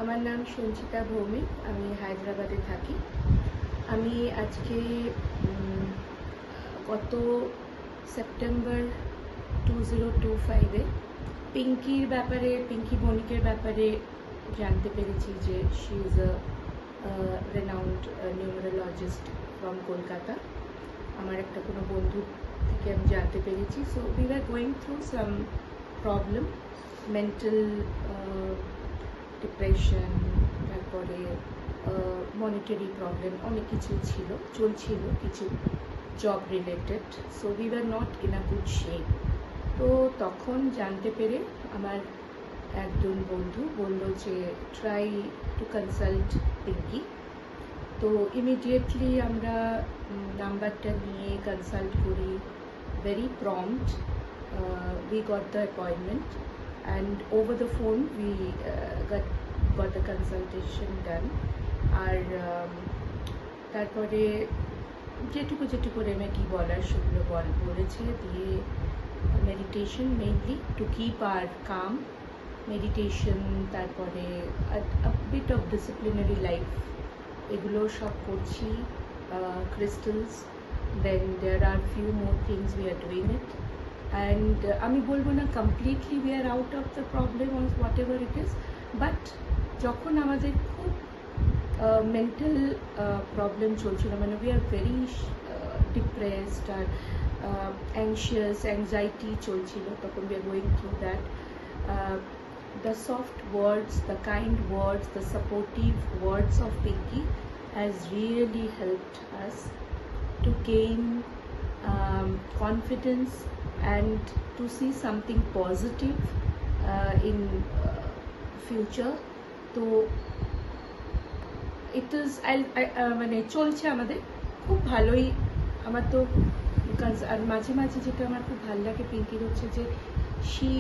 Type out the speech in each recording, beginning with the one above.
আমার নাম সঞ্চিতা ভৌমিক, আমি হায়দ্রাবাদে থাকি। আমি আজকে গত সেপ্টেম্বর 2025-এ পিঙ্কি বণিকের ব্যাপারে জানতে পেরেছি যে she is a renowned numerologist from Kolkata. আমার একটা কোনো বন্ধু থেকে আমি জানতে পেরেছি। So we are going through some problem, mental depression, তারপরে মনিটারি প্রবলেম, অনেক কিছুই চলছিল, কিছু job related. So we are not in a good shape. তো তখন জানতে পেরে আমার একজন বন্ধু বলল যে ট্রাই টু কনসাল্ট পিঙ্কি। তো ইমিডিয়েটলি আমরা নাম্বারটা নিয়ে কনসাল্ট করি, very prompt we got the appointment and over the phone we got the consultation done. আর তারপরে যেটুকু রেমেডি বলার সেগুলো বলেছে, দিয়ে মেডিটেশন মেইনলি টু কিপ আর কাম, মেডিটেশন, তারপরে a bit of disciplinary life, এগুলো সব করছি, crystals, then there are few more things we are doing it. And আমি বলবো না completely we are out of the problem or whatever it is, but যখন আমাদের খুব মেন্টাল প্রবলেম চলছিল, মানে we are very depressed R anxiety চলছিল, তখন we are going through that. The soft words, the kind words, the supportive words of Pinky has really helped us to gain confidence and to see something positive in future. তো it is মানে চলছে আমাদের খুব ভালোই। আমার তো আর মাঝে মাঝে যেটা আমার খুব ভালো লাগে পিঙ্কির হচ্ছে যে she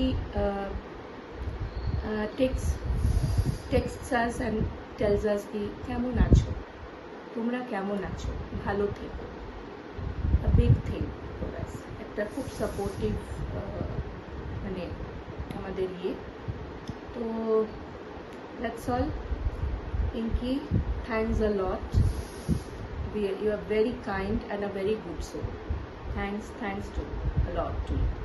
texts us and tells us কি কেমন আছো, তোমরা কেমন আছো, ভালো থেকো, a big thing for us, একটা খুব সাপোর্টিভ মানে আমাদের তো that's all. Pinky, thanks a lot. You are very kind and a very good soul. Thanks to a lot to you.